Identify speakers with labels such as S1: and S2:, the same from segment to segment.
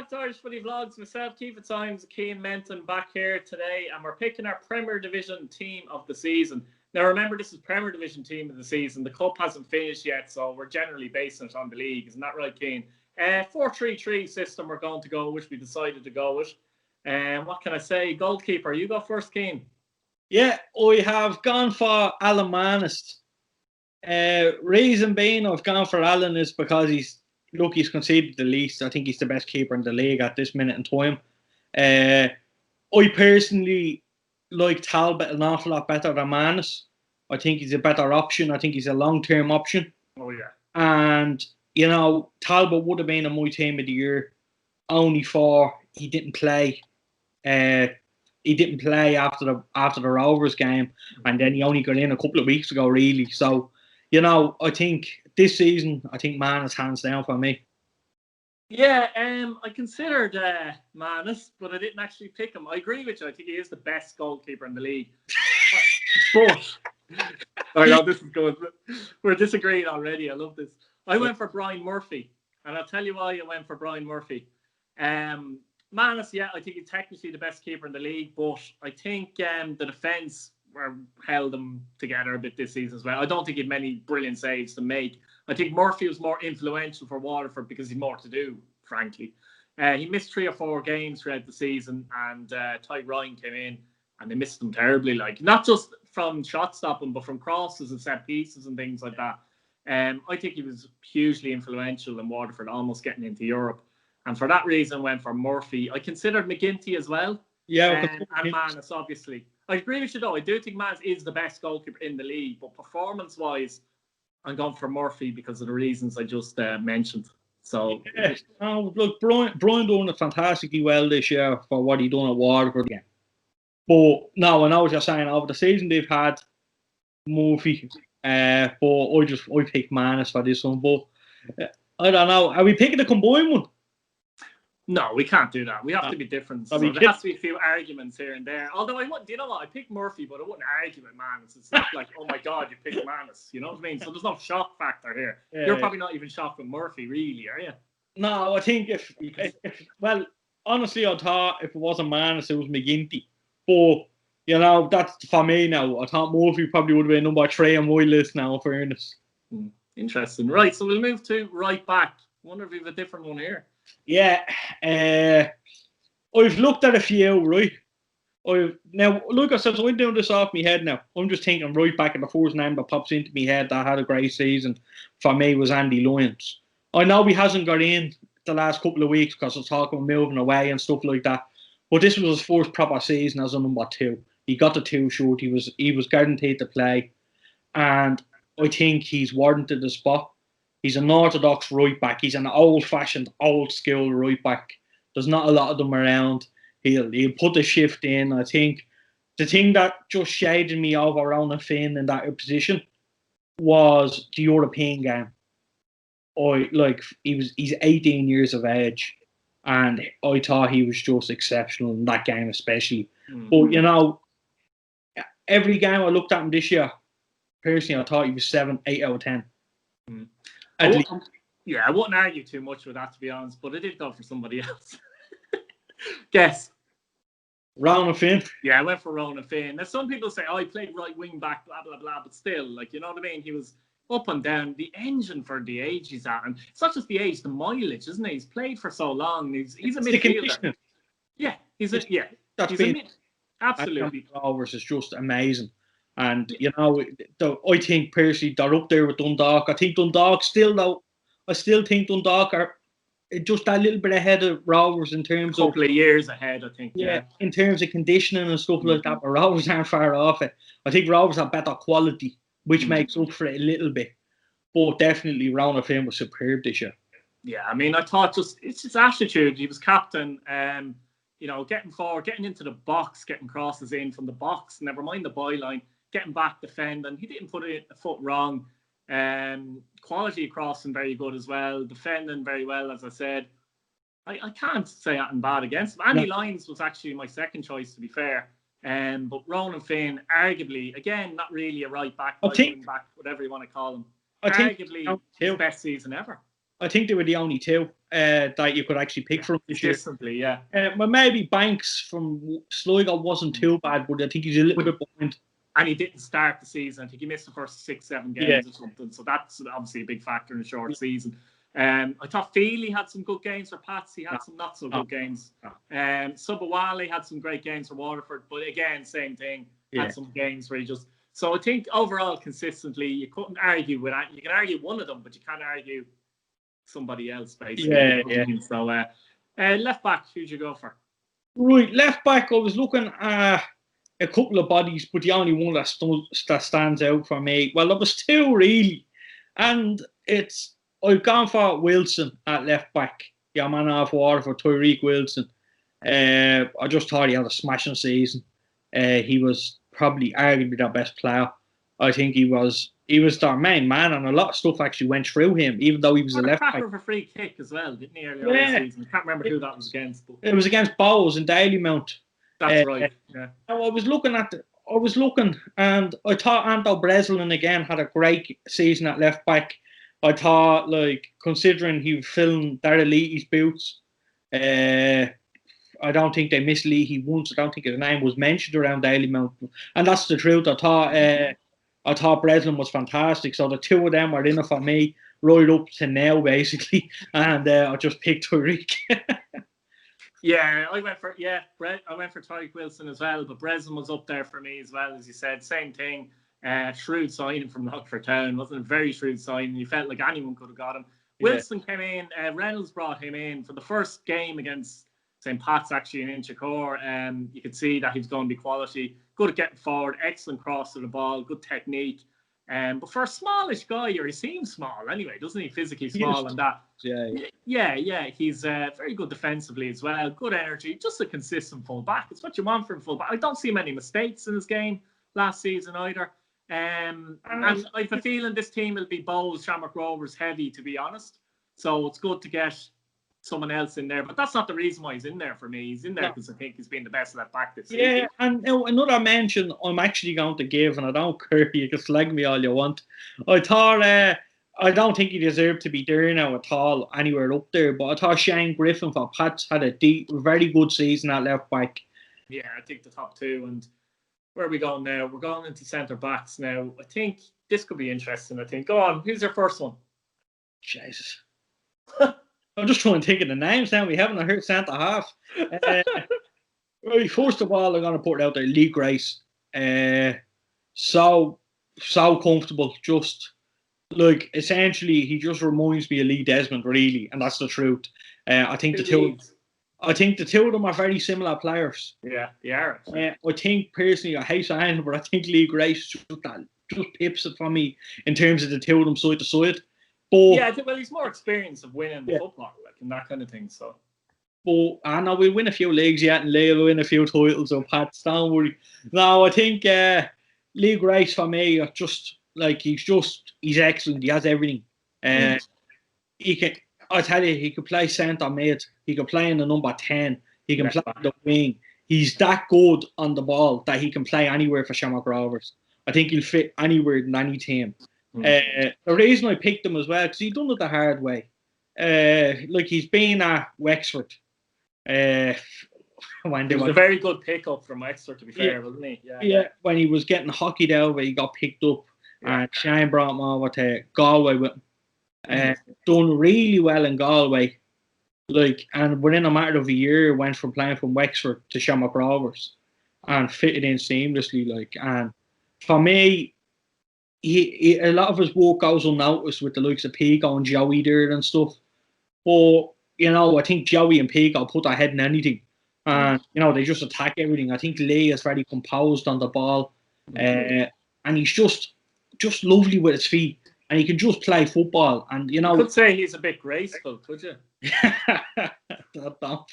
S1: back to Irish Footy Vlogs. Myself, Keith Times, Cian Menton back here today, and we're picking our Premier Division team of the season. Now, remember, this is Premier Division team of the season. The cup hasn't finished yet, so we're generally basing it on the league. Isn't that right, Cian? 4-3-3 system we're going to go, which we decided to go with. What can I say? Goalkeeper, you go first, Cian.
S2: Yeah, I have gone for Alan Manus. Reason being I've gone for Alan is because he's conceded the least. I think he's the best keeper in the league at this minute in time. I personally like Talbot an awful lot better than Manus. I think he's a better option. I think he's a long-term option.
S1: Oh, yeah.
S2: And, you know, Talbot would have been on my team of the year only for he didn't play. He didn't play after the Rovers game, and then he only got in a couple of weeks ago, really. So, you know, I think this season, I think Manus hands down for me.
S1: Yeah, I considered Manus, but I didn't actually pick him. I agree with you. I think he is the best goalkeeper in the league. But I know this is good. We're disagreeing already. I love this. I went for Brian Murphy, and I'll tell you why I went for Brian Murphy. Manus, yeah, I think he's technically the best keeper in the league, but I think the defence held them together a bit this season as well. I don't think he had many brilliant saves to make. I think Murphy was more influential for Waterford because he had more to do, frankly. He missed 3 or 4 games throughout the season, and Ty Ryan came in, and they missed him terribly. Like, not just from shot stopping, but from crosses and set pieces and things like that. I think he was hugely influential in Waterford, almost getting into Europe. And for that reason, went for Murphy. I considered McGinty as well.
S2: Yeah,
S1: and Manus, obviously. I agree with you, though. I do think Manus is the best goalkeeper in the league. But performance-wise, I'm going for Murphy because of the reasons I just mentioned. So,
S2: yeah. Look, Brian doing it fantastically well this year for what he done at Waterford again. But no, I know what you're saying. Over the season, they've had Murphy. But I picked Manus for this one. But I don't know. Are we picking a combined one?
S1: No, we can't do that. We have to be different. So there has to be a few arguments here and there. Although I wouldn't, you know what? I picked Murphy, but I wouldn't argue with Manus. It's not like, oh my God, you picked Manus. You know what I mean? So there's no shock factor here. Yeah, you're probably not even shocked with Murphy, really, are you?
S2: No, I think if well, honestly, I thought if it wasn't Manus, it was McGinty. But you know, that's for me now. I thought Murphy probably would have been number 3 on my list now, for fairness.
S1: Interesting. Right, so we'll move to right back. I wonder if we have a different one here.
S2: Yeah, I've looked at a few, right? Now, like I said, so I'm doing this off my head now. I'm just thinking right back at the first name that pops into my head that had a great season for me was Andy Lyons. I know he hasn't got in the last couple of weeks because of talking moving away and stuff like that. But this was his first proper season as a number 2. He got the 2 short. He was guaranteed to play, and I think he's warranted the spot. He's an orthodox right back. He's an old-fashioned, old-school right back. There's not a lot of them around. He'll put the shift in. I think the thing that just shaded me over Ronan Finn in that position was the European game. He's 18 years of age, and I thought he was just exceptional in that game, especially. But you know, every game I looked at him this year, personally, I thought he was 7, 8 out of 10.
S1: I wouldn't argue too much with that, to be honest, but I did go for somebody else. Guess.
S2: Ronan Finn.
S1: Yeah, I went for Ronan Finn. Now, some people say, he played right wing back, blah, blah, blah, but still, like, you know what I mean? He was up and down, the engine for the age he's at. And it's not just the age, the mileage, isn't he? He's played for so long. He's a midfielder. Yeah, absolutely.
S2: Rovers is just amazing. And, you know, I think personally they're up there with Dundalk. I think Dundalk I still think Dundalk are just a little bit ahead of Rovers in terms of...
S1: A couple of years ahead, I think.
S2: Yeah, in terms of conditioning and stuff like that, but Rovers aren't far off it. I think Rovers have better quality, which makes up for it a little bit. But definitely Ronan Finn was superb this year.
S1: Yeah, I mean, I thought it's his attitude. He was captain, you know, getting forward, getting into the box, getting crosses in from the box, never mind the byline, getting back, defending. He didn't put a foot wrong. Quality crossing very good as well. Defending very well, as I said. I can't say anything bad against him. Andy Lyons was actually my second choice, to be fair. But Ronan Finn, arguably, again, not really a right back, back, whatever you want to call him. Arguably his best season ever.
S2: I think they were the only two that you could actually pick from this year.
S1: Consistently, yeah.
S2: But maybe Banks from Sligo wasn't too bad, but I think he's a little bit behind.
S1: And he didn't start the season. I think he missed the first 6-7 games or something. So that's obviously a big factor in a short season. I thought Feely had some good games for Pats. He had some not so good games. Subawale had some great games for Waterford. But again, same thing. Had some games where he just... So I think overall, consistently, you couldn't argue with that. You can argue one of them, but you can't argue somebody else, basically.
S2: Yeah.
S1: So left back, who'd you go for?
S2: Right, left back, I was looking at a couple of bodies, but the only one that stands out for me, well, there was two really, and I've gone for Wilson at left back. Yeah, man off Waterford, Tyreek Wilson. I just thought he had a smashing season. He was probably arguably their best player. I think he was their main man, and a lot of stuff actually went through him, even though he was a left back.
S1: He had a free kick as well, didn't he, earlier in the season? I can't remember who that was against. But...
S2: It was against Bowes in Dalymount.
S1: That's right. Yeah.
S2: I was looking, and I thought Anto Breslin again had a great season at left back. I thought, like, considering he was filling Darragh Leahy's boots, I don't think they missed Leahy once. I don't think his name was mentioned around Dalymount, and that's the truth. I thought Breslin was fantastic. So the two of them are in it for me right up to now, basically, and I just picked Tyreek.
S1: Yeah, I went for Tyreek Wilson as well, but Breslin was up there for me as well, as you said. Same thing. Shrewd signing from Knockford Town. Wasn't a very shrewd signing. You felt like anyone could have got him. Wilson came in. Reynolds brought him in for the first game against St.Patrick, actually, in Inchicore. You could see that he's going to be quality. Good at getting forward. Excellent cross to the ball. Good technique. But for a smallish guy, or he seems small anyway, doesn't he? Physically small and that. Yeah. He's very good defensively as well. Good energy. Just a consistent full back. It's what you want from a full back. I don't see many mistakes in his game last season either. And I have a feeling this team will be Bowes, Shamrock Rovers heavy, to be honest. So it's good to get someone else in there. But that's not the reason why he's in there for me. He's in there because I think he's been the best left back this season.
S2: Yeah, and now another mention I'm actually going to give, and I don't care, you can slag me all you want. I thought, I don't think he deserved to be there now at all, anywhere up there, but I thought Shane Griffin for Pats had a very good season at left back.
S1: Yeah, I think the top two. And where are we going now? We're going into centre backs now. I think this could be interesting, I think. Go on, who's your first one?
S2: Jesus. I'm just trying to think of the names now. We haven't heard centre half. First of all, I'm going to put it out there, Lee Grace. So comfortable. Just, like, essentially, he just reminds me of Lee Desmond, really, and that's the truth. I think the two of them are very similar players.
S1: Yeah, they are.
S2: I think, personally, I hate saying it, but I think Lee Grace just pips it for me in terms of the two of them side to side. But,
S1: yeah, well, he's more experienced of winning football, like, and that kind of thing. So,
S2: but I know we'll win a few leagues yet, and Lee will win a few titles. So, Pat, don't worry. No, I think Lee Grace for me, just like he's excellent. He has everything. He can. I tell you, he could play centre mid. He could play in the number 10. He can play on the wing. He's that good on the ball that he can play anywhere for Shamrock Rovers. I think he'll fit anywhere in any team. The reason I picked him as well, because he done it the hard way. Like, he's been at Wexford.
S1: It was a very good pickup from Wexford, to be fair, wasn't he?
S2: Yeah, when he was getting hockeyed over, he got picked up, and Shane brought him over to Galway with him. Done really well in Galway. Like, and within a matter of a year, went from playing from Wexford to Shamrock Rovers and fitted in seamlessly. Like, and for me, a lot of his work goes unnoticed with the likes of Pico and Joey there and stuff. But, you know, I think Joey and Pico put their head in anything. And, you know, they just attack everything. I think Lee is very composed on the ball. And he's just lovely with his feet. And he can just play football. And, you know...
S1: You could say he's a bit graceful, could you?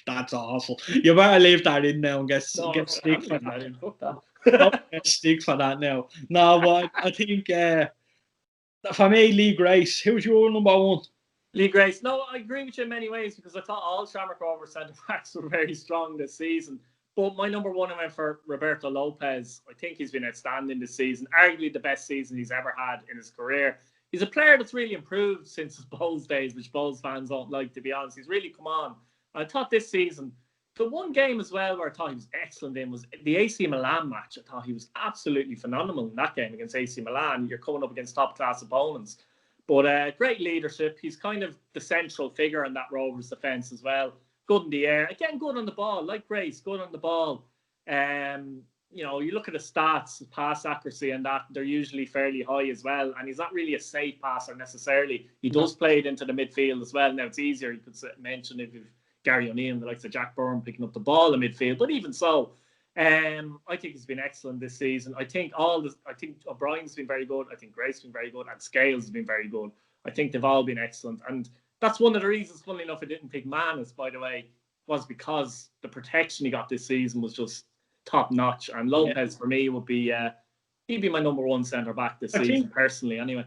S2: That's awful. You better leave that in now and get stick for that. Get stick for that now. No, but I think for me, Lee Grace. Who's your number one?
S1: Lee Grace. No, I agree with you in many ways, because I thought all Shamrock Rovers centre backs were very strong this season. But my number one, I went for Roberto Lopez. I think he's been outstanding this season. Arguably the best season he's ever had in his career. he's a player that's really improved since his Bulls days, which Bulls fans don't like, to be honest. He's really come on. I thought this season, the one game as well where I thought he was excellent in was the AC Milan match. I thought he was absolutely phenomenal in that game against AC Milan. You're coming up against top-class opponents. But great leadership. He's kind of the central figure in that Rovers defence as well. Good in the air. Again, good on the ball. Like Grace, good on the ball. You know, you look at the stats, pass accuracy and that, they're usually fairly high as well. And he's not really a safe passer necessarily. He does play it into the midfield as well. Now, it's easier, you could mention if you've Gary O'Neill, the likes of Jack Byrne picking up the ball in midfield. But even so, I think he's been excellent this season. I think O'Brien's been very good. I think Grace has been very good. And Scales has been very good. I think they've all been excellent. And that's one of the reasons, funnily enough, I didn't pick Manus, by the way, was because the protection he got this season was just top notch. And Lopez for me would be he'd be my number one centre back this season, personally. Anyway,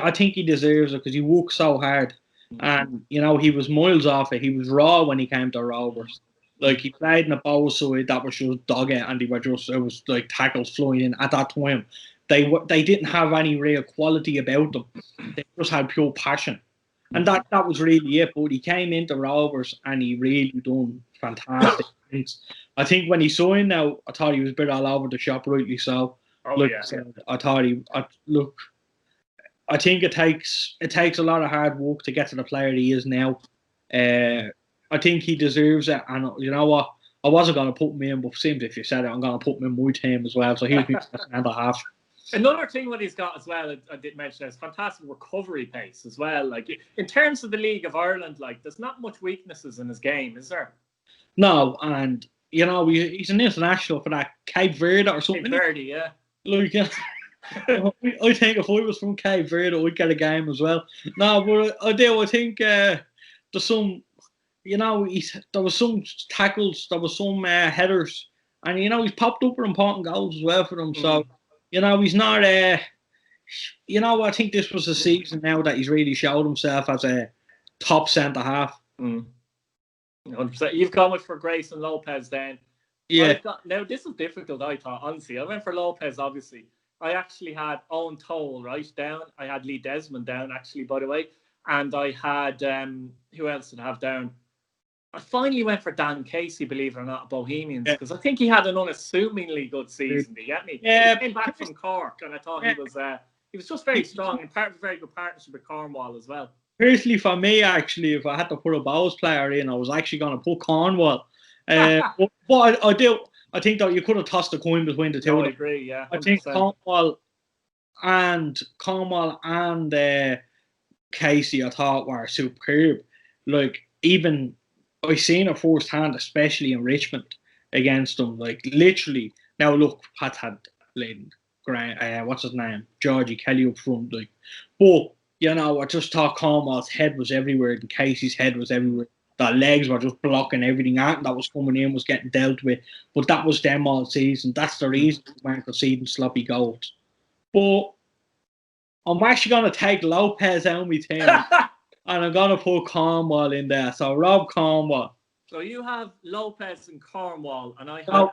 S2: I think he deserves it because he worked so hard, and you know he was miles off it. He was raw when he came to Rovers. Like he played in a bowl side that was just dogged, and it was like tackles flying in at that time. They didn't have any real quality about them. They just had pure passion. And that was really it. But he came into Rovers and he really done fantastic things. I think when he signed now, I thought he was a bit all over the shop, rightly so. I thought I think it takes a lot of hard work to get to the player he is now. I think he deserves it. And you know what? I wasn't going to put him in, but it seems if you said it, I'm going to put him in my team as well. So he's my second half.
S1: Another thing what he's got as well, I did mention, is fantastic recovery pace as well. Like in terms of the League of Ireland, like there's not much weaknesses in his game, is there?
S2: No, and you know he's an international for that Cape Verde or something.
S1: Cape Verde, yeah.
S2: Like, I think if I was from Cape Verde, I'd get a game as well. No, but I do. I think there's some, you know, there was some tackles, there was some headers, and you know he's popped up for important goals as well for them. So. You know, he's not you know, I think this was a season now that he's really showed himself as a top centre half.
S1: 100%. You've gone with for Grace and Lopez then.
S2: Yeah.
S1: Now, this is difficult, I thought, honestly. I went for Lopez, obviously. I actually had Owen Toll, right, down. I had Lee Desmond down, actually, by the way. And I had, who else did I have down? I finally went for Dan Casey, believe it or not, Bohemians, because I think he had an unassumingly good season. Do you get me?
S2: Yeah.
S1: He came back from Cork, and I thought he was just very strong and part of a very good partnership with Cornwall as well.
S2: Personally, for me, actually, if I had to put a Bowes player in, I was actually going to put Cornwall. But I think that you could have tossed a coin between the two.
S1: No, I agree, yeah. 100%.
S2: I think Cornwall and Casey, I thought, were superb. Like, even I seen it firsthand, especially in Richmond against them. Like literally, now look, Pat had what's his name, Georgie Kelly up front. Like, but you know, I just thought Cornwall's head was everywhere, and Casey's head was everywhere. Their legs were just blocking everything out, and that was coming in was getting dealt with. But that was them all season. That's the reason we weren't conceding sloppy goals. But I'm actually going to take Lopez out of my team. And I'm going to put Cornwall in there. So Rob Cornwall.
S1: So you have Lopez and Cornwall, and I have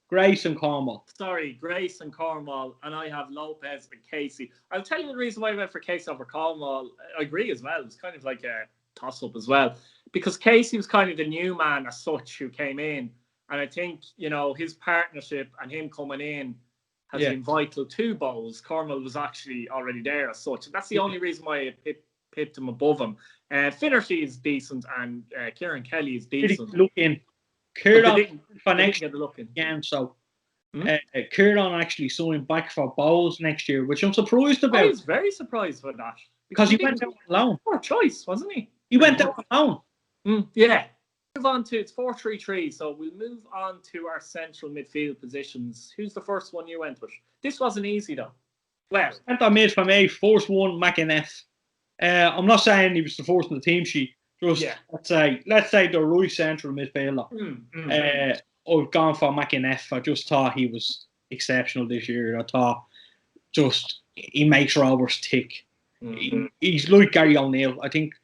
S2: Grace and Cornwall.
S1: Sorry, Grace and Cornwall, and I have Lopez and Casey. I'll tell you the reason why I went for Casey over Cornwall. I agree as well. It's kind of like a toss-up as well. Because Casey was kind of the new man as such who came in. And I think, you know, his partnership and him coming in has been vital to Bowes. Cornwall was actually already there as such. And that's the only reason why I picked him above him. Finnerty is decent, and Kieran Kelly is decent.
S2: Looking, Kieran
S1: for next year.
S2: So Kieran actually signed back for Bowes next year, which I'm surprised about.
S1: I was very surprised by that
S2: because he went down alone.
S1: Poor choice, wasn't he?
S2: He went down alone.
S1: Yeah. Move on to it's 4-3-3. So we'll move on to our central midfield positions. Who's the first one you went with? This wasn't easy though. Well,
S2: I made for me first one McInnes. I'm not saying he was the first on the team sheet. Just let's say the right central midfielder. I've gone for McInnes. I just thought he was exceptional this year. I thought just he makes Rovers tick. He's like Gary O'Neill. I think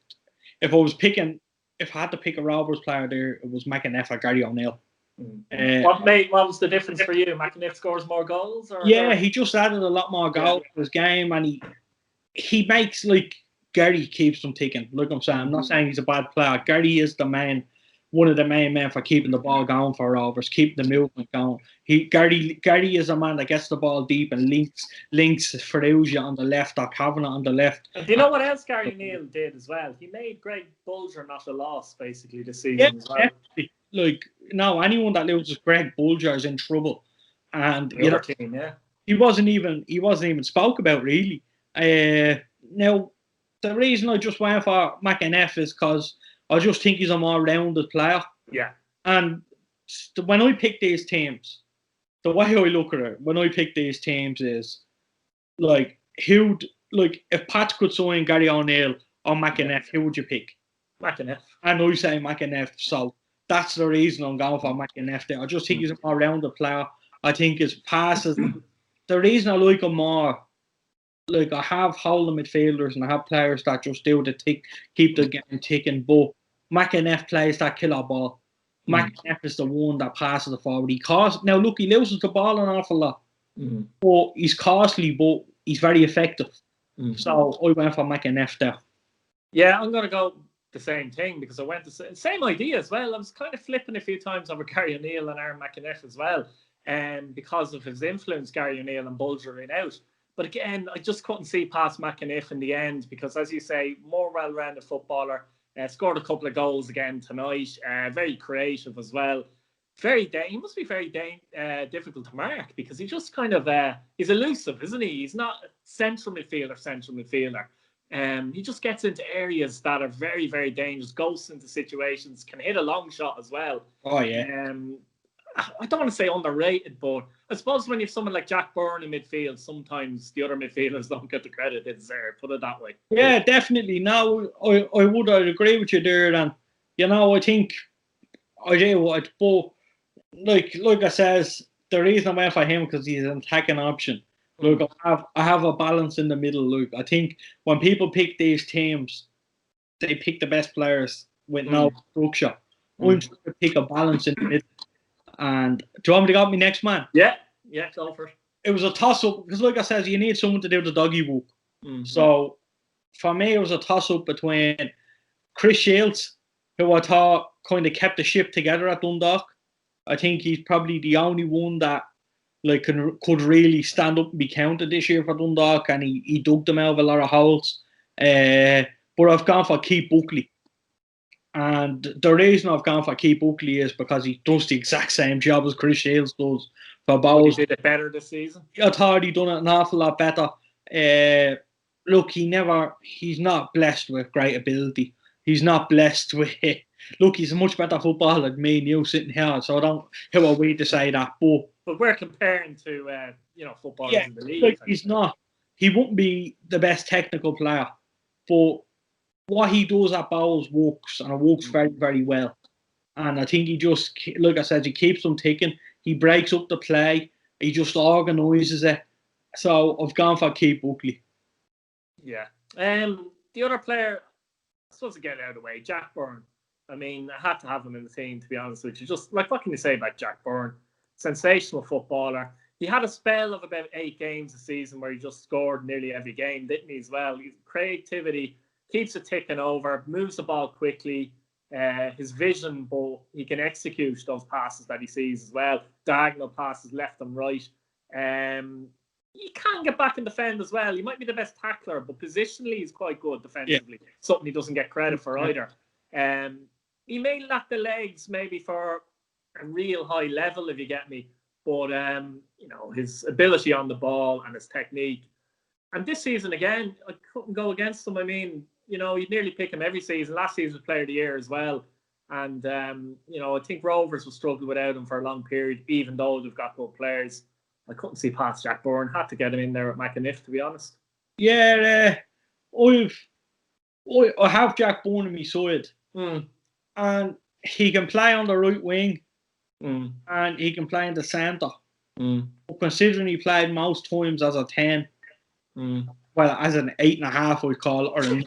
S2: if I had to pick a Rovers player there, it was McInnes or Gary O'Neill.
S1: What was the difference for you? McInnes scores more goals?
S2: He just added a lot more goals to his game, and he makes, like, Gary keeps them ticking. Like I'm saying, I'm not saying he's a bad player. Gary is one of the main men for keeping the ball going for Rovers, keeping the movement going. Gary is a man that gets the ball deep and links Ferrugia on the left or Kavanagh on the left.
S1: And do you know what else Gary O'Neill did as well? He made Greg Bulger not a loss basically this season as well.
S2: Definitely. Like, no, anyone that loses Greg Bulger is in trouble. And
S1: team, yeah.
S2: he wasn't even spoke about really. Now, the reason I just went for McAneff is because I just think he's a more rounded player.
S1: Yeah.
S2: And when I pick these teams, the way I look at it, when I pick these teams is like, if Pat could sign Gary O'Neill or McAneff, who would you pick?
S1: McAneff.
S2: And I say McAneff, so that's the reason I'm going for McAneff there. I just think he's a more rounded player. I think his passes, the reason I like him more, like, I have holding midfielders and I have players that just do the keep the game ticking, but McAneff plays that killer ball. McAneff is the one that passes the forward. Now look, he loses the ball an awful lot, but he's costly, but he's very effective. So I went for McAneff there.
S1: Yeah, I'm going to go the same thing because I went the same idea as well. I was kind of flipping a few times over Gary O'Neill and Aaron McAneff as well, because of his influence, Gary O'Neill and Bulger in out. But again, I just couldn't see past McAneff in the end because, as you say, more well-rounded footballer, scored a couple of goals again tonight, very creative as well. He must be very difficult to mark because he just kind of, he's elusive, isn't he? He's not central midfielder. He just gets into areas that are very, very dangerous, goes into situations, can hit a long shot as well.
S2: Oh, yeah.
S1: I don't want to say underrated, but I suppose when you have someone like Jack Byrne in midfield, sometimes the other midfielders don't get the credit they deserve, put it that way.
S2: Yeah, definitely. No, I'd agree with you there. And, I think I do. But like I says, the reason I went for him because he's an attacking option. Look, I have a balance in the middle. Look, I think when people pick these teams, they pick the best players with no structure. I'm trying to pick a balance in the middle. And do you want me to go with my next man?
S1: Yeah, go for it.
S2: It was a toss-up because, like I said, you need someone to do the doggy walk. So for me, it was a toss-up between Chris Shields, who I thought kind of kept the ship together at Dundalk. I think he's probably the only one that could really stand up and be counted this year for Dundalk, and he dug them out of a lot of holes. But I've gone for Keith Buckley. And the reason I've gone for Keith Buckley is because he does the exact same job as Chris Shields does for Bowes.
S1: He did it better this season?
S2: I thought he done it an awful lot better. Look, he's not blessed with great ability. He's not blessed with... Look, he's a much better footballer than me and you sitting here, so I don't... Who are we to say that?
S1: But we're comparing to, footballers in the league.
S2: He's not... He wouldn't be the best technical player, but what he does at Bowes works, and it works very, very well. And I think he just, like I said, he keeps them ticking. He breaks up the play. He just organises it. So I've gone for Keith Buckley.
S1: Yeah. The other player, I suppose to get out of the way, Jack Byrne. I mean, I had to have him in the team, to be honest with you. Just, what can you say about Jack Byrne? Sensational footballer. He had a spell of about 8 games a season where he just scored nearly every game, didn't he, as well? His creativity, keeps it ticking over, moves the ball quickly. His vision, but he can execute those passes that he sees as well. Diagonal passes left and right. He can get back and defend as well. He might be the best tackler, but positionally he's quite good defensively. Yeah. Something he doesn't get credit for either. He may lack the legs maybe for a real high level, if you get me. But, his ability on the ball and his technique. And this season, again, I couldn't go against him. I mean, you'd nearly pick him every season. Last season was Player of the Year as well. And, I think Rovers will struggle without him for a long period, even though they've got good players. I couldn't see past Jack Byrne. Had to get him in there at McAneff, to be honest.
S2: Yeah, I have Jack Byrne on my side. And he can play on the right wing. And he can play in the centre. But considering he played most times as a 10, well, as an 8.5, we call it, or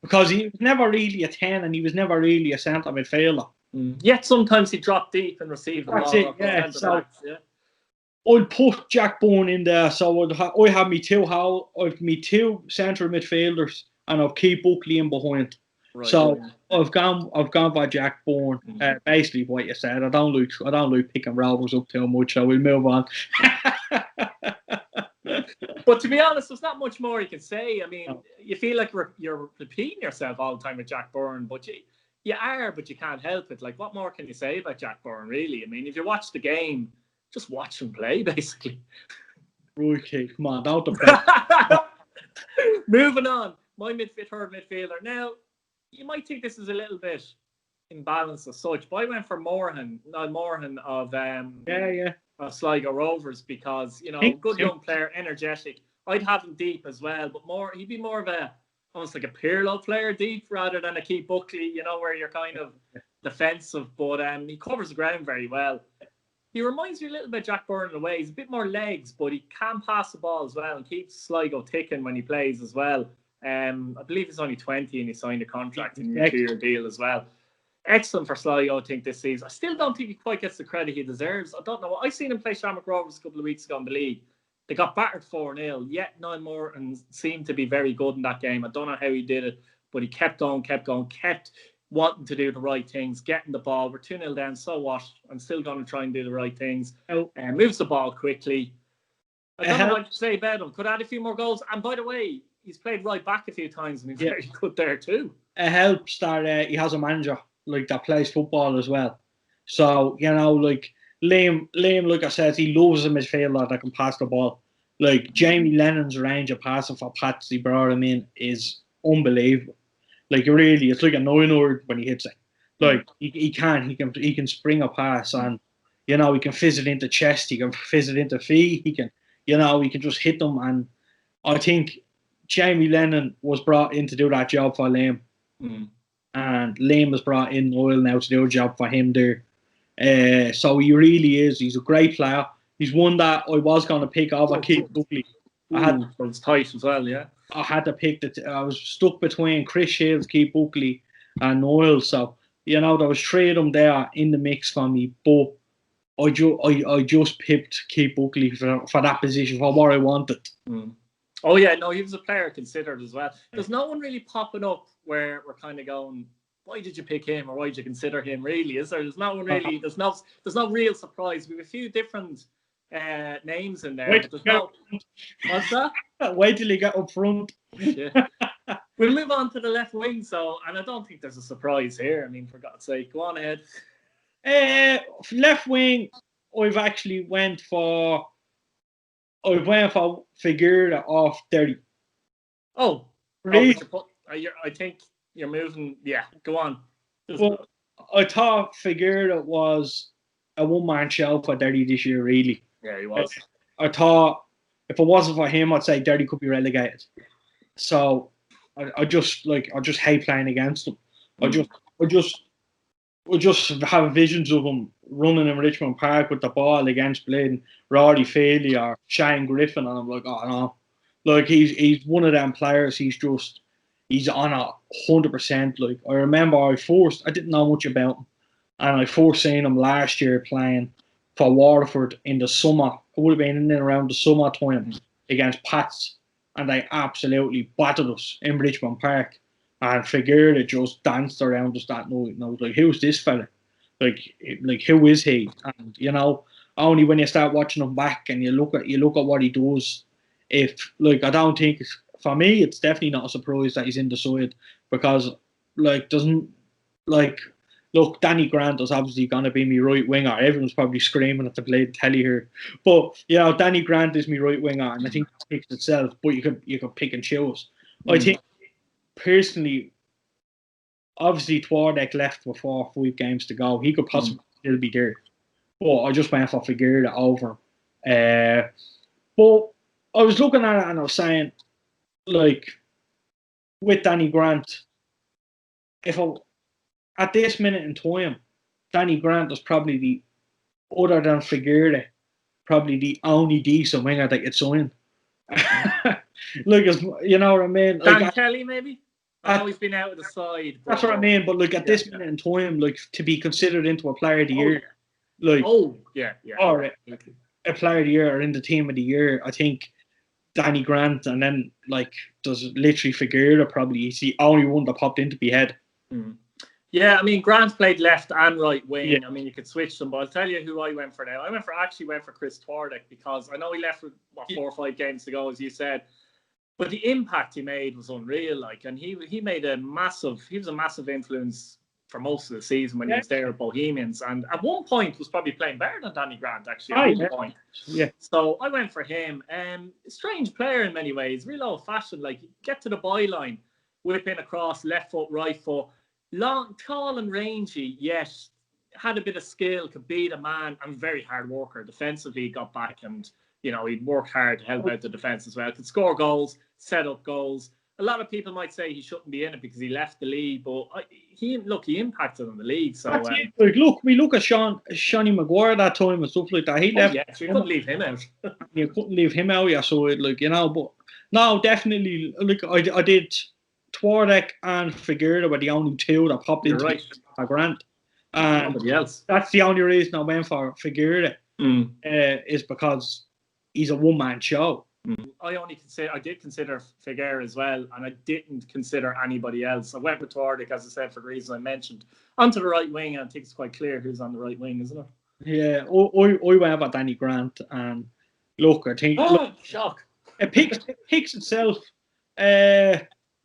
S2: because he was never really a 10 and he was never really a centre midfielder.
S1: Yet sometimes he dropped deep and received the ball.
S2: That's it, yeah. I'll put Jack Bone in there. So I have me two central midfielders, and I'll keep Buckley in behind.
S1: Right.
S2: So I've gone by Jack Bone. Basically, what you said. I don't like picking rollers up too much. So we'll move on.
S1: But to be honest, there's not much more you can say. I mean, you feel like you're repeating yourself all the time with Jack Byrne, but you are, but you can't help it. Like, what more can you say about Jack Byrne, really? I mean, if you watch the game, just watch him play, basically.
S2: Okay, come on, don't debate.
S1: Moving on, my third midfielder. Now, you might think this is a little bit imbalanced as such, but I went for Moorhan of Sligo Rovers because, you know, good young player, energetic. I'd have him deep as well, but he'd be more of almost like a Pirlo player deep rather than a Keith Buckley, you know, where you're kind of defensive, but he covers the ground very well. He reminds me a little bit of Jack Byrne in a way. He's a bit more legs, but he can pass the ball as well and keeps Sligo ticking when he plays as well. I believe he's only 20 and he signed a contract in a 2-year deal as well. Excellent for Sligo, I think, this season. I still don't think he quite gets the credit he deserves. I don't know. I seen him play Shamrock Rovers a couple of weeks ago in the league. They got battered 4-0, yet Niall Moran seemed to be very good in that game. I don't know how he did it, but he kept going, kept wanting to do the right things, getting the ball. We're 2-0 down, so what? I'm still going to try and do the right things. Moves the ball quickly. I don't know what to say about him. Could add a few more goals. And by the way, he's played right back a few times and he's very good there too.
S2: It helps that he has a manager like that plays football as well. So, you know, like Liam, like I said, he loves a midfielder that can pass the ball. Like Jamie Lennon's range of passing for Pats he brought him in is unbelievable. Like really, it's like a 9-yard when he hits it. Like he can spring a pass and, you know, he can fizz it into chest, he can fizz it into feet, he can just hit them. And I think Jamie Lennon was brought in to do that job for Liam. And Liam was brought in Noel now to do a job for him there. So he really is. He's a great player. He's one that I was going to pick over Keith Buckley.
S1: It's tight as well, yeah.
S2: I had to pick I was stuck between Chris Shields, Keith Buckley, and Noel. So, you know, there was three of them there in the mix for me. But I just picked Keith Buckley for that position, for what I wanted.
S1: Oh, yeah, no, he was a player considered as well. There's no one really popping up where we're kind of going, why did you pick him or why did you consider him, really? Is there? There's no one really, there's no real surprise. We have a few different names in there. What's that?
S2: Wait till you get up front.
S1: Yeah. We'll move on to the left wing, and I don't think there's a surprise here. I mean, for God's sake, go on ahead.
S2: Left wing, I've actually went for Figueroa off 30.
S1: Oh, really? I think you're moving. Yeah, go on.
S2: Well, I thought Figueroa was a one-man show for Derry this year, really.
S1: Yeah, he was.
S2: I thought if it wasn't for him, I'd say Derry could be relegated. So I just hate playing against him. I just have visions of him running in Richmond Park with the ball against Bladen, Rory Feely or Shane Griffin, and I'm like, oh no. Like he's one of them players, he's on 100%. Like I remember I didn't know much about him. And I first seen him last year playing for Waterford in the summer. It would have been in and around the summer time against Pats. And they absolutely battered us in Richmond Park. And Figueroa just danced around us that night. And I was like, who's this fella? Like who is he? And, you know, only when you start watching him back and you look at what he does, I don't think, for me, it's definitely not a surprise that he's in the side because, look, Danny Grant is obviously going to be my right winger. Everyone's probably screaming at the blade telly here. But, you know, Danny Grant is my right winger, and I think it picks itself, but you could pick and choose. I think, personally, obviously, Twardek left with 4 or 5 games to go. He could possibly still be there. But I just went for Figueroa over him. But I was looking at it and I was saying, like, with Danny Grant, at this minute in time, Danny Grant is probably other than Figueroa, probably the only decent winger that gets signed. Like, you know what I mean?
S1: Dan Kelly, maybe? I know he's been out of the side.
S2: That's what I mean, but like at this minute in time, like to be considered into a player of the year.
S1: Like, yeah.
S2: All right. a player of the year or in the team of the year, I think Danny Grant, and then like there's literally Figueroa probably. He's the only one that popped into my head.
S1: Yeah, I mean Grant played left and right wing.
S2: Yeah.
S1: I mean you could switch them, but I'll tell you who I went for now. I actually went for Chris Twardek because I know he left with 4 or 5 games to go, as you said. But the impact he made was unreal, like, and he was a massive influence for most of the season when he was there at Bohemians, and at one point was probably playing better than Danny Grant actually. At one point.
S2: Yeah.
S1: So I went for him. Strange player in many ways, real old fashioned. Like get to the byline, whip in across, left foot, right foot, long, tall and rangy, yet had a bit of skill, could beat a man, and very hard worker. Defensively, he got back and. He'd worked hard to help out the defence as well. Could score goals, set up goals. A lot of people might say he shouldn't be in it because he left the league, but he impacted on the league. So
S2: we look at Shawnee Maguire that time and stuff like that. He left.
S1: Yeah, so you couldn't leave him out.
S2: You couldn't leave him out, yeah. So but no, definitely. Look, I did. Twardek and Figueroa were the only two that popped into Grant.
S1: Nobody else.
S2: That's the only reason I went for Figueroa. Is because he's a one-man show.
S1: I did consider Figueroa as well, and I didn't consider anybody else. I went with Twardek, as I said, for the reason I mentioned. Onto the right wing, and I think it's quite clear who's on the right wing, isn't it?
S2: Yeah, I went for Danny Grant, and look, I think
S1: shock.
S2: It picks itself.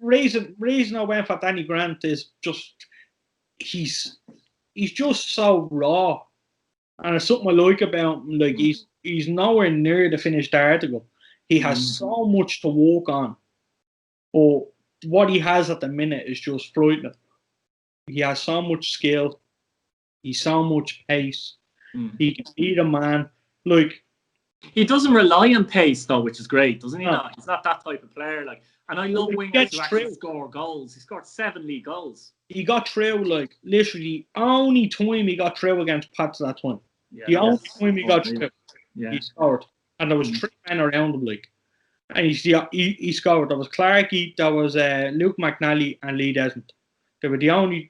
S2: Reason I went for Danny Grant is just he's just so raw, and it's something I like about him. Like he's nowhere near the finished article. He has so much to work on, but what he has at the minute is just frightening. He has so much skill. He's so much pace. He can beat a man. Like
S1: he doesn't rely on pace though, which is great, doesn't he? No. He's not that type of player. Like, and I love wingers who actually score goals. He scored 7 league goals.
S2: He got through like literally only time he got through against Pats that time.
S1: Yeah,
S2: the only time he got through, he scored, and there was 3 men around him, like, and he scored. There was Clarkey, there was Luke McNally, and Lee Desmond. They were literally.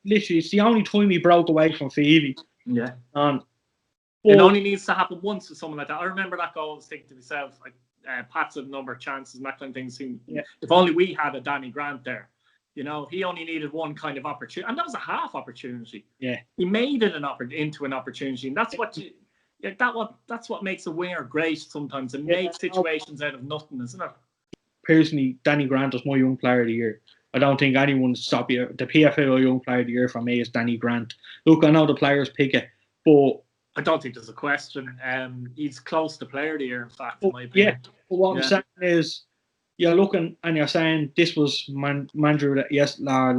S2: It's the only time he broke away from Phoebe.
S1: Yeah.
S2: It
S1: only needs to happen once with someone like that. I remember that goal. I was thinking to myself, Pat's had a number of chances, and that kind of thing. If only we had a Danny Grant there. He only needed one kind of opportunity, and that was a half opportunity.
S2: Yeah,
S1: he made it into an opportunity, and that's what that's what makes a winger great. Sometimes it makes situations out of nothing, isn't it?
S2: Personally, Danny Grant is my young player of the year. I don't think anyone stop you. The PFL young player of the year for me is Danny Grant. Look, I know the players pick it, but
S1: I don't think there's a question. He's close to player of the year, in fact, in my opinion.
S2: Yeah, but what I'm saying is, you're looking and you're saying this was Mandrew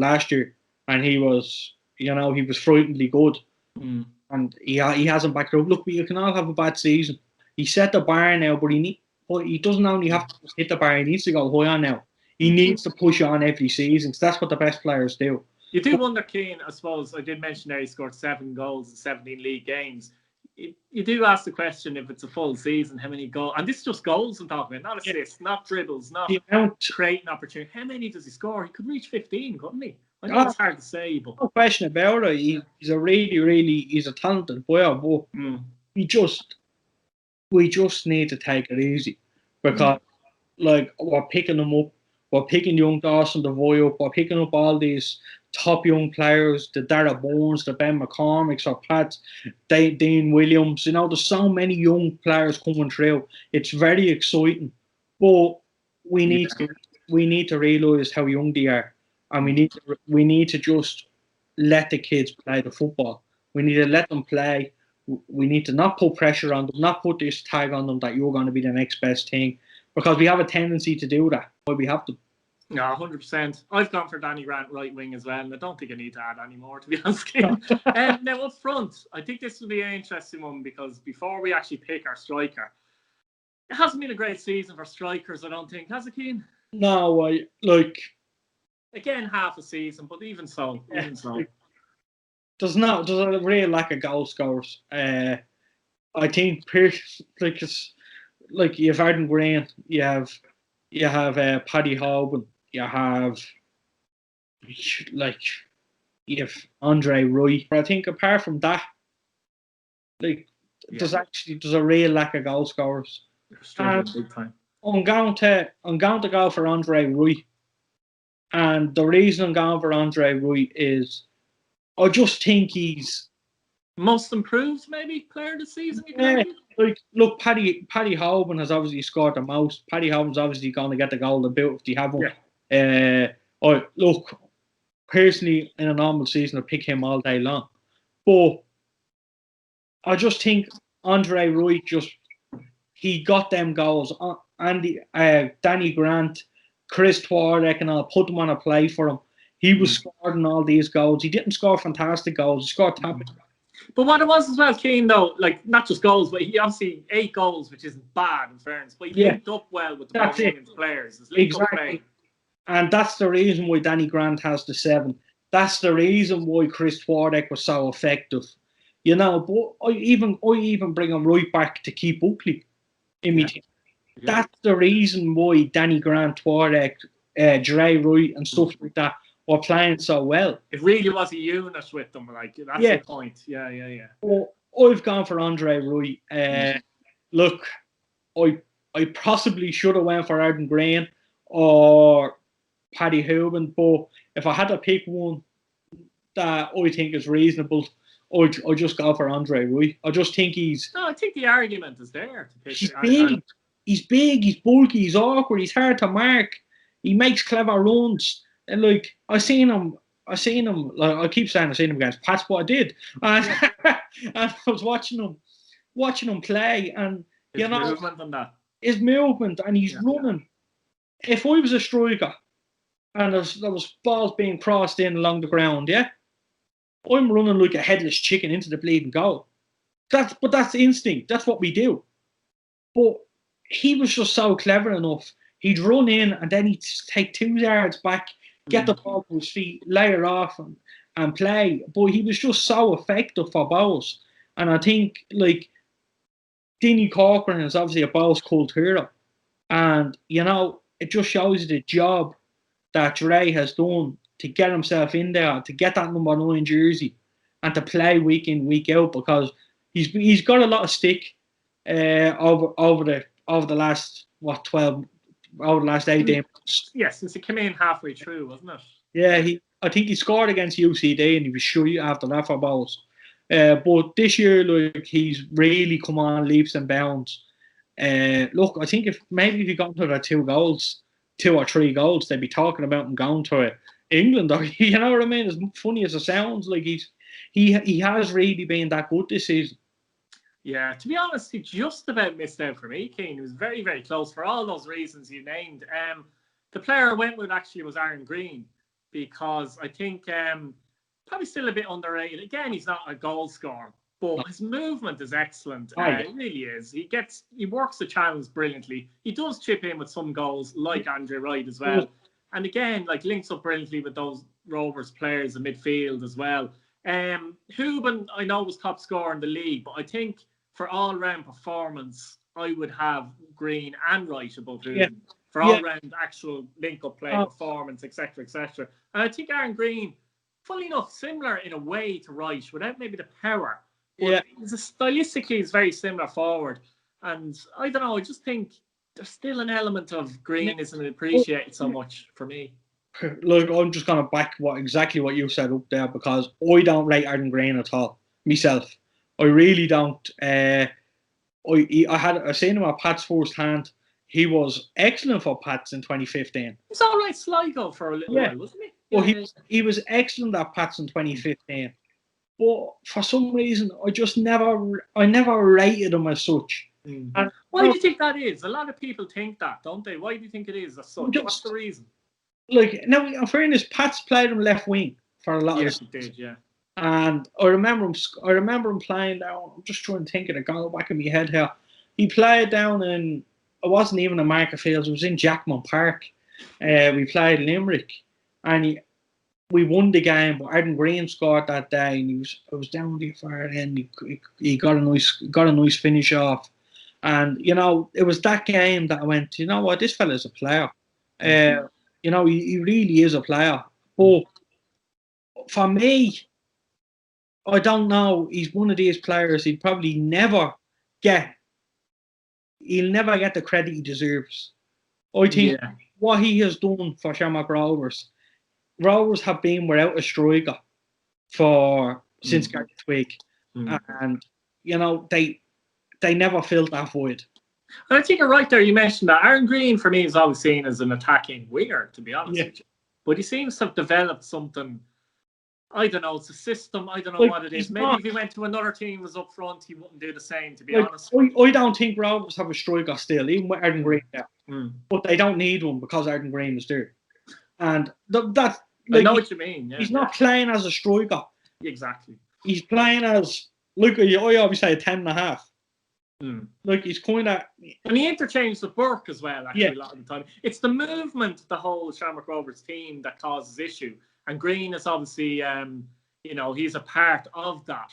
S2: last year, and he was, he was frighteningly good, and he hasn't backed up. Look, you can all have a bad season. He set the bar now, but he doesn't only have to hit the bar. He needs to go higher now. He needs to push on every season. So that's what the best players do.
S1: You do wonder, Keane, I suppose, I did mention there he scored 7 goals in 17 league games. You do ask the question, if it's a full season, how many goals? And this is just goals I'm talking about, not assists, not dribbles, not creating opportunity. How many does he score? He could reach 15, couldn't he? I know it's hard to say, but
S2: no question about it. He's a he's a talented player, but we just need to take it easy, because like we're picking them up. We're picking young Dawson Devoy up. We're picking up all these top young players, the Dara Bones, the Ben McCormicks, or Pat, Dean Williams. There's so many young players coming through. It's very exciting, but we need to realise how young they are, and we need to just let the kids play the football. We need to let them play. We need to not put pressure on them, not put this tag on them that you're going to be the next best thing, because we have a tendency to do that. But we have to.
S1: No, 100%. I've gone for Danny Grant right wing as well, and I don't think I need to add any more, to be honest. Now up front, I think this will be an interesting one, because before we actually pick our striker, it hasn't been a great season for strikers, I don't think, has it, Keane?
S2: No,
S1: again, half a season, but even so.
S2: There's a real lack of goal scorers. I think like you have Arden Green, you have Paddy Hoban, you have Andre Wright. But I think apart from that, like, there's a real lack of goal scorers.
S1: They're struggling big time.
S2: I'm going to go for Andre Roy, and the reason I'm going for Andre Roy is I just think he's
S1: most improved maybe player this season. You can
S2: like look, Paddy Hoban has obviously scored the most. Paddy Hoban's obviously going to get the goal about if they have one.
S1: Yeah.
S2: Look, personally, in a normal season, I'd pick him all day long, but I just think Andre Roy he got them goals. Danny Grant, Chris Twardek, and I'll put them on a play for him. He was scoring all these goals. He didn't score fantastic goals. He scored tapping.
S1: But what it was as well, Keane, though, like not just goals, but he obviously 8 goals, which isn't bad in fairness. But he linked up well with the Brazilian players.
S2: Exactly. And that's the reason why Danny Grant has the 7. That's the reason why Chris Twardek was so effective. You know, but I even bring him right back to Keith Buckley in my team. Yeah. That's the reason why Danny Grant, Twardek, Dre Wright and stuff like that were playing so well.
S1: It really was a unit with them. Like that's the point. Yeah.
S2: Well, I've gone for Andre Wright. Look, I possibly should have went for Arden Green or Paddy Hoban, but if I had to pick one that I think is reasonable, I just go for Andre Wright. I just think he's.
S1: No, I think the argument is there.
S2: He's big. He's big. He's bulky. He's awkward. He's hard to mark. He makes clever runs. And like I seen him. Like I keep saying I seen him against Pats, but I did. And, and I was watching him play, and
S1: his movement and that.
S2: His movement, and he's running. If I was a striker, and there was balls being crossed in along the ground, I'm running like a headless chicken into the bleeding goal. But that's instinct. That's what we do. But he was just so clever enough. He'd run in and then he'd take 2 yards back, get the ball to his feet, lay it off and play. But he was just so effective for balls. And I think like Dinny Corcoran is obviously a balls cult hero. And you know, it just shows you the job that Dre has done to get himself in there, to get that number 9 jersey, and to play week in, week out, because he's got a lot of stick over the last 18 months.
S1: Yeah, since he came in halfway through, wasn't it?
S2: Yeah, I think he scored against UCD and he was sure after that for balls. But this year, like he's really come on leaps and bounds. Look, I think if he got into the 2 or 3 goals, they'd be talking about him going to England, or you know what I mean? As funny as it sounds, like he has really been that good this season.
S1: Yeah, to be honest, he just about missed out for me, Keane. He was very, very close for all those reasons you named. The player I went with actually was Aaron Green, because I think probably still a bit underrated. Again, he's not a goal scorer, but his movement is excellent. It really is. He works the channels brilliantly. He does chip in with some goals, like Andre Wright as well. And again, like links up brilliantly with those Rovers players in midfield as well. Hoban, I know, was top scorer in the league, but I think for all-round performance, I would have Green and Wright above Hoban. For all-round actual link-up play, performance, etc., etc. And I think Aaron Green, funnily enough, similar in a way to Wright, without maybe the power. But stylistically, he's very similar forward. And I don't know, I just think there's still an element of Green isn't appreciated so much for me.
S2: Look, I'm just going to back exactly what you said up there, because I don't rate Arden Green at all, myself. I really don't. I seen him at Pats first hand. He was excellent for Pats in 2015.
S1: He's all right, Sligo for a little while, wasn't he?
S2: Well, he was excellent at Pats in 2015. But for some reason, I never rated him as such.
S1: And why do you think that is? A lot of people think that, don't they? Why do you think it is as such? What's the reason?
S2: Like, now, in fairness, Pats played him left wing for a lot of
S1: years. Yes, he did, yeah.
S2: And I remember him playing down. I'm just trying to think of the goal back in my head here. He played down in, it wasn't even in Market Fields, it was in Jackman Park. We played Limerick, and we won the game, but Arden Green scored that day, and I was down the far end. He got a nice finish off. And, you know, it was that game that I went, you know what, this fella's a player. You know, he really is a player. But for me, I don't know. He's one of these players. He'll never get the credit he deserves. I think what he has done for Shamrock Rovers have been without a striker since Gary Twigg, and they never filled that void.
S1: And I think you're right there. You mentioned that Aaron Green for me is always seen as an attacking winger, to be honest with you. But he seems to have developed something. I don't know. It's a system. I don't know what it is. Maybe if he went to another team, was up front, he wouldn't do the same. To be honest,
S2: I don't think Rovers have a striker still, even with Aaron Green there. But they don't need one because Aaron Green is there, and that.
S1: I know what you mean. Yeah,
S2: he's not playing as a striker.
S1: Exactly.
S2: He's playing as I always say a 10.5. Like he's kind of,
S1: and he interchanged with Burke as well. Actually, a lot of the time, it's the movement, the whole Shamrock Rovers team that causes issue. And Green is obviously, he's a part of that.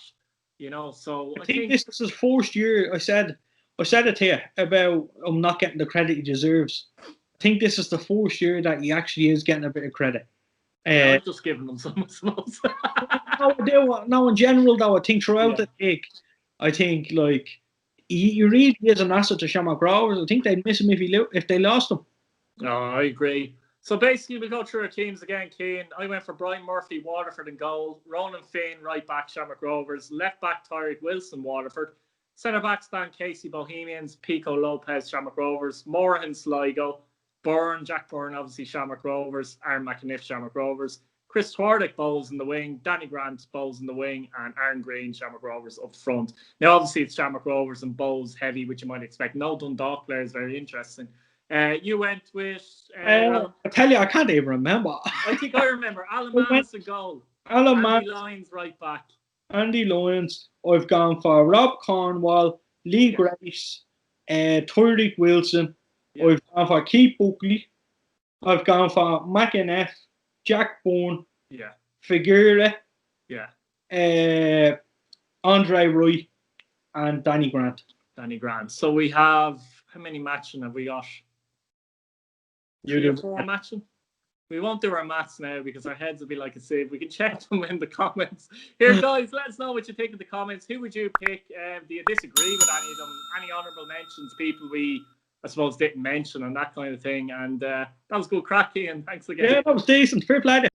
S1: So
S2: I think this is his first year. I said it here about him not getting the credit he deserves. I think this is the first year that he actually is getting a bit of credit.
S1: I'm just giving him some smells.
S2: No, in general though, I think throughout the league, I think like he really is an asset to Shamrock Rovers. I think they'd miss him if they lost him.
S1: No, I agree. So basically, we go through our teams again, Keane. I went for Brian Murphy, Waterford in goal. Ronan Finn, right back, Shamrock Rovers. Left back, Tyreek Wilson, Waterford. Centre back, Stan Casey, Bohemians. Pico Lopez, Shamrock Rovers. Morahan, Sligo. Jack Byrne, obviously Shamrock Rovers. Aaron McAniff, Shamrock Rovers. Chris Twardick, bowls in the wing. Danny Grant, bowls in the wing. And Aaron Green, Shamrock Rovers up front. Now, obviously, it's Shamrock Rovers and bowls heavy, which you might expect. No Dundalk players, very interesting. You went with...
S2: I tell you, I can't even remember.
S1: I think I remember. Alan Manus in goal.
S2: Andy
S1: Lyons right back.
S2: Andy Lyons. I've gone for Rob Cornwall, Lee Grace, Tyreek Wilson. I've gone for Keith Buckley. I've gone for McAniff, Jack Byrne, Figueira, Andre Wright, and Danny Grant.
S1: So we have... How many matching have we got? 3 or 4 matching. We won't do our maths now because our heads will be like a sieve. We can check them in the comments. Here, guys, let us know what you think in the comments. Who would you pick? Do you disagree with any of them? Any honourable mentions? People we, I suppose, didn't mention and that kind of thing. And that was good crack, Ian. Thanks again.
S2: Yeah, that was decent. Fair play.